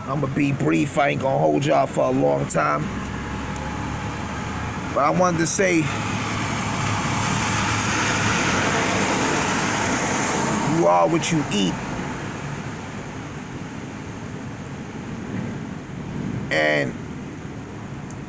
I'm gonna be brief. I ain't gonna hold y'all for a long time. But I wanted to say, you are what you eat. And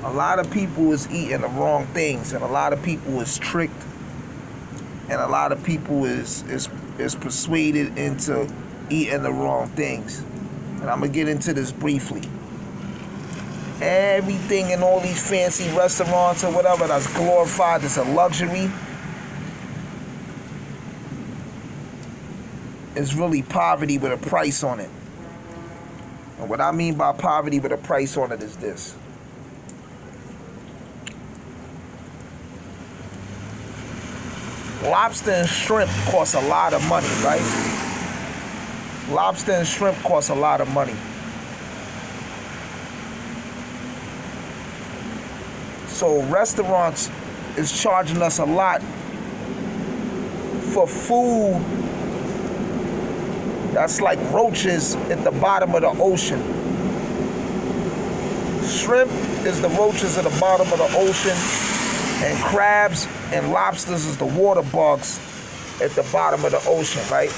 a lot of people is eating the wrong things, and a lot of people is tricked, and a lot of people is persuaded into eating the wrong things. And I'm gonna get into this briefly. Everything in all these fancy restaurants or whatever that's glorified as a luxury is really poverty with a price on it. And what I mean by poverty with a price on it is this. Lobster and shrimp cost a lot of money, right? Lobster and shrimp cost a lot of money. So restaurants is charging us a lot for food that's like roaches at the bottom of the ocean. Shrimp is the roaches at the bottom of the ocean, and crabs and lobsters is the water bugs at the bottom of the ocean, right?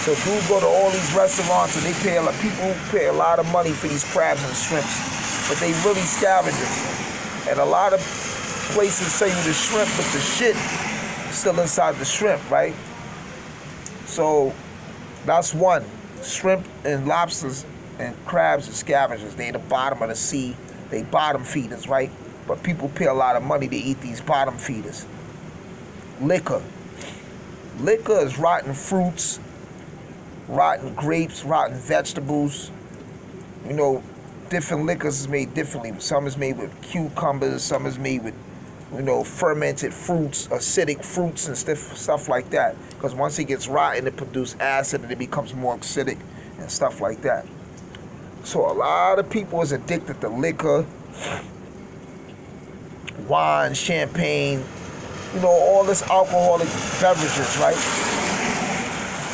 So dudes go to all these restaurants and people pay a lot of money for these crabs and shrimps, but they really scavengers. And a lot of places sell you the shrimp, but the shit still inside the shrimp, right? So that's one. Shrimp and lobsters and crabs are scavengers. They the bottom of the sea. They bottom feeders, right? But people pay a lot of money to eat these bottom feeders. Liquor. Liquor is rotten fruits, rotten grapes, rotten vegetables. You know, different liquors is made differently. Some is made with cucumbers, some is made with, fermented fruits, acidic fruits and stuff like that. Because once it gets rotten, it produces acid and it becomes more acidic and stuff like that. So a lot of people is addicted to liquor, wine, champagne, all this alcoholic beverages, right?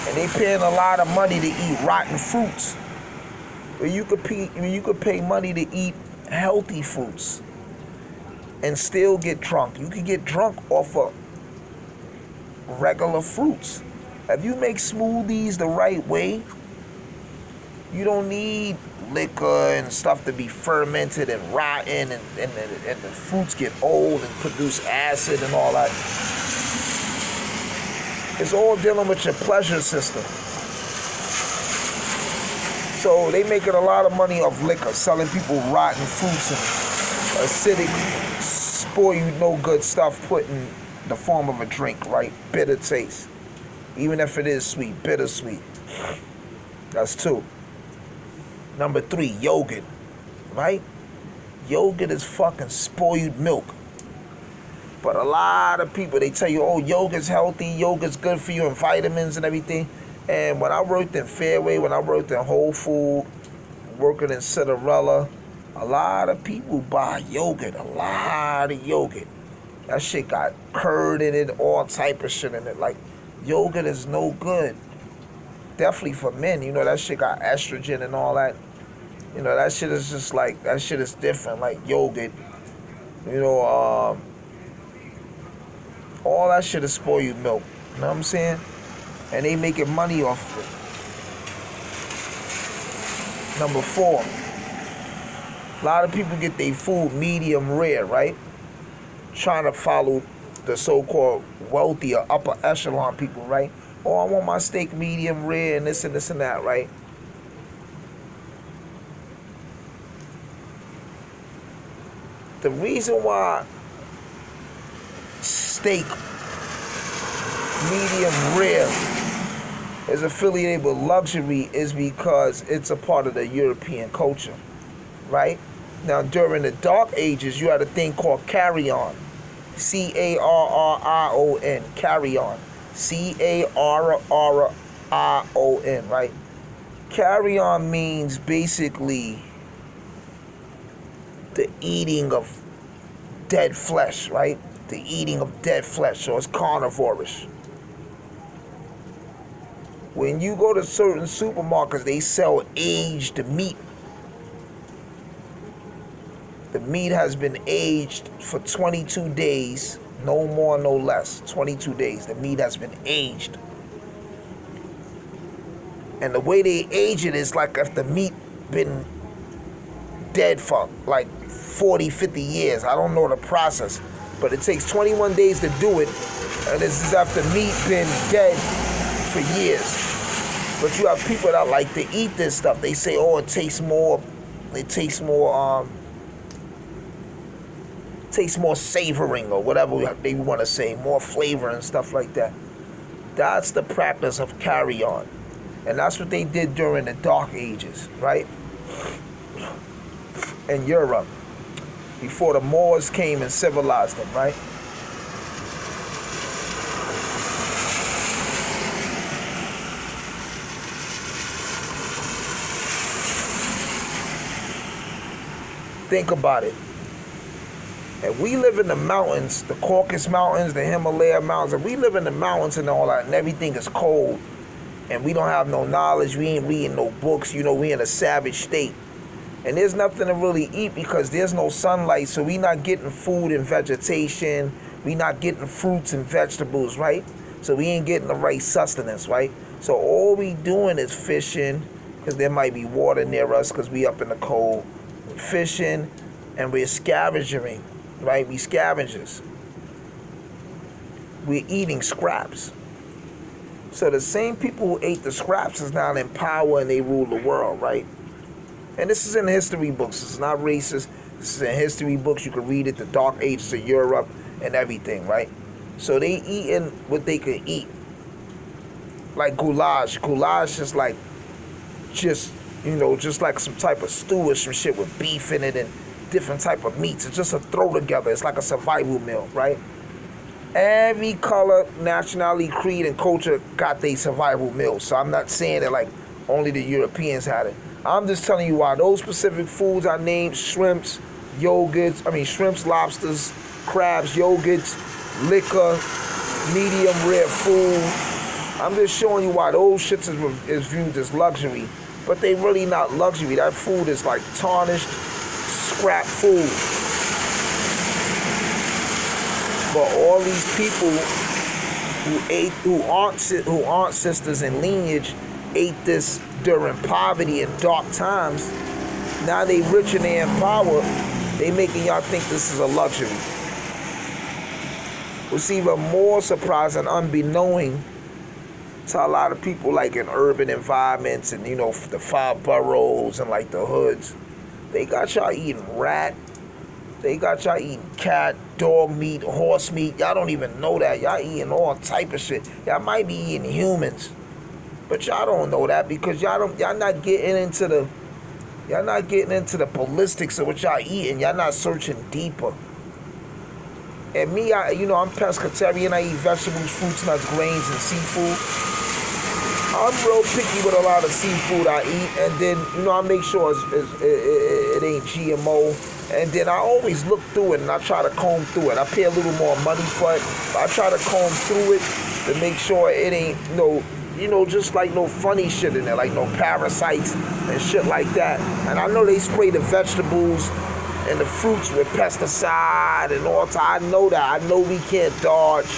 And they paying a lot of money to eat rotten fruits. But you could pay money to eat healthy fruits and still get drunk. You could get drunk off of regular fruits. If you make smoothies the right way, you don't need liquor and stuff to be fermented and rotten and the fruits get old and produce acid and all that. It's all dealing with your pleasure system. So they making a lot of money off liquor, selling people rotten fruits and acidic, spoil you no good stuff put in the form of a drink, right? Bitter taste. Even if it is sweet, bittersweet. That's two. Number three, yogurt, right? Yogurt is fucking spoiled milk. But a lot of people, they tell you, yogurt's healthy, yogurt's good for you and vitamins and everything. And when I worked in Fairway, when I worked in Whole Food, working in Cinderella, a lot of people buy yogurt, a lot of yogurt. That shit got curd in it, all type of shit in it. Like, yogurt is no good. Definitely for men, that shit got estrogen and all that. That shit is just like, that shit is different, like yogurt. All that shit is spoiled milk. You know what I'm saying? And they making money off of it. Number four, a lot of people get their food medium rare, right? Trying to follow the so-called wealthy or upper echelon people, right? I want my steak medium rare and this and this and that, right? The reason why steak medium rare is affiliated with luxury is because it's a part of the European culture, right? Now, during the Dark Ages, you had a thing called carry-on. C-A-R-R-I-O-N, carry-on. C-A-R-R-I-O-N, right? Carry-on means basically the eating of dead flesh, right? The eating of dead flesh, so it's carnivorish. When you go to certain supermarkets, they sell aged meat. The meat has been aged for 22 days, no more, no less. 22 days. The meat has been aged. And the way they age it is like if the meat been dead for like 40, 50 years. I don't know the process. But it takes 21 days to do it. And this is after meat been dead for years. But you have people that like to eat this stuff. They say, oh, it tastes more savoring or whatever they want to say, more flavor and stuff like that. That's the practice of carry-on. And that's what they did during the Dark Ages, right? In Europe, before the Moors came and civilized them, right? Think about it. And we live in the mountains, the Caucasus Mountains, the Himalaya Mountains, and we live in the mountains and all that, and everything is cold, and we don't have no knowledge, we ain't reading no books, you know, we in a savage state. And there's nothing to really eat because there's no sunlight, so we not getting food and vegetation, we not getting fruits and vegetables, right? So we ain't getting the right sustenance, right? So all we doing is fishing, because there might be water near us because we up in the cold, fishing, and we're scavenging, right? We scavengers. We're eating scraps. So the same people who ate the scraps is now in power and they rule the world, right? And this is in history books. It's not racist. This is in history books. You can read it, the Dark Ages of Europe and everything, right? So they eating what they could eat. Like goulash. Goulash is like just like some type of stew or some shit with beef in it and different type of meats. It's just a throw together. It's like a survival meal, right? Every color, nationality, creed, and culture got their survival meal. So I'm not saying that like only the Europeans had it. I'm just telling you why those specific foods I named, shrimps, lobsters, crabs, yogurts, liquor, medium rare food. I'm just showing you why those shits is viewed as luxury. But they really not luxury. That food is like tarnished, scrap food. But all these people who aren't sisters in lineage ate this during poverty and dark times. Now they rich and they in power. They making y'all think this is a luxury. What's even more surprising, unbeknown to a lot of people like in urban environments and, the 5 boroughs and like the hoods, they got y'all eating rat. They got y'all eating cat, dog meat, horse meat. Y'all don't even know that. Y'all eating all type of shit. Y'all might be eating humans. But y'all don't know that because y'all not getting into the ballistics of what y'all eating. Y'all not searching deeper. And me, I'm pescatarian. I eat vegetables, fruits, nuts, grains, and seafood. I'm real picky with a lot of seafood I eat, and then I make sure it ain't GMO. And then I always look through it and I try to comb through it. I pay a little more money for it, but I try to comb through it to make sure it ain't just like no funny shit in there, like no parasites and shit like that. And I know they spray the vegetables and the fruits with pesticide and all that. I know that. I know we can't dodge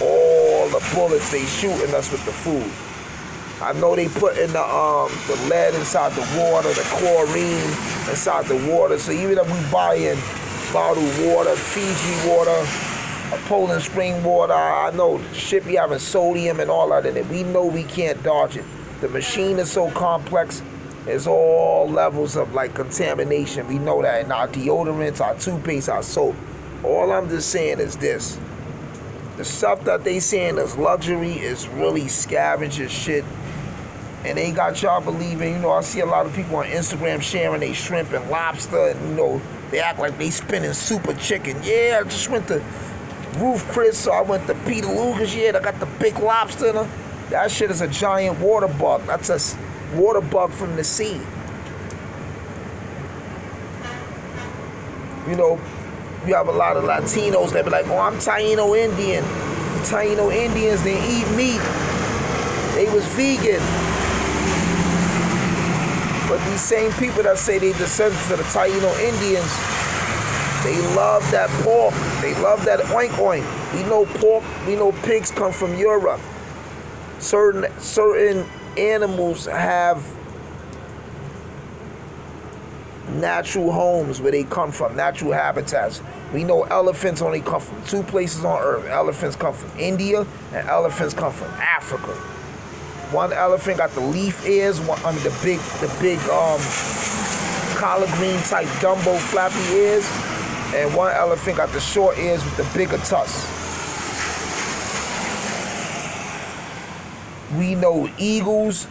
all the bullets they shooting us with the food. I know they put in the lead inside the water, the chlorine inside the water. So even if we buy in bottled water, Fiji water, Poland spring water, I know shit be having sodium and all that in it. We know we can't dodge it. The machine is so complex. There's all levels of like contamination. We know that in our deodorants, our toothpaste, our soap. All I'm just saying is this. The stuff that they saying is luxury is really scavenger shit. And they got y'all believing, I see a lot of people on Instagram sharing they shrimp and lobster, and they act like they spinning super chicken. Yeah, I just went to Ruth Chris, so I went to Peter Lugers. Yeah, they got the big lobster in them. That shit is a giant water bug. That's a water bug from the sea. You have a lot of Latinos that be like, oh, I'm Taino Indian. Taino Indians, they eat meat. They was vegan. But these same people that say they descendants of the Taino Indians, they love that pork. They love that oink oink. We know pork, we know pigs come from Europe. Certain animals have natural homes where they come from, natural habitats. We know elephants only come from 2 places on earth. Elephants come from India and elephants come from Africa. One elephant got the leaf ears, the big collard green type Dumbo flappy ears, and one elephant got the short ears with the bigger tusks. We know eagles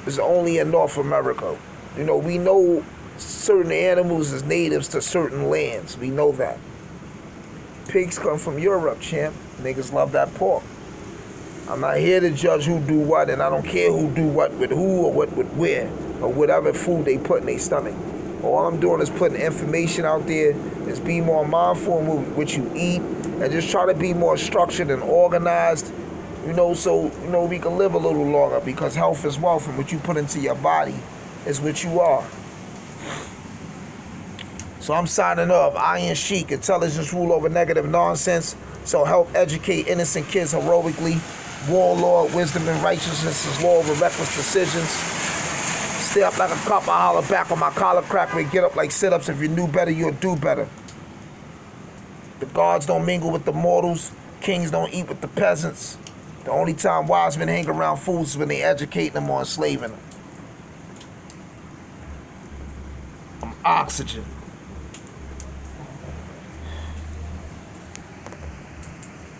is only in North America. You know, we know certain animals is natives to certain lands. We know that. Pigs come from Europe, champ. Niggas love that pork. I'm not here to judge who do what, and I don't care who do what with who or what with where, or whatever food they put in their stomach. All I'm doing is putting information out there. Is be more mindful in what you eat, and just try to be more structured and organized, you know, so, you know, we can live a little longer, because health is wealth, and what you put into your body is what you are. So I'm signing off. Iron Sheik, intelligence rule over negative nonsense. So help educate innocent kids heroically. Warlord, wisdom and righteousness is law over reckless decisions. Stay up like a cop, I holler back on my collar crack. We get up like sit-ups. If you knew better, you'll do better. The gods don't mingle with the mortals. Kings don't eat with the peasants. The only time wise men hang around fools is when they educate them or enslaving them. I'm oxygen.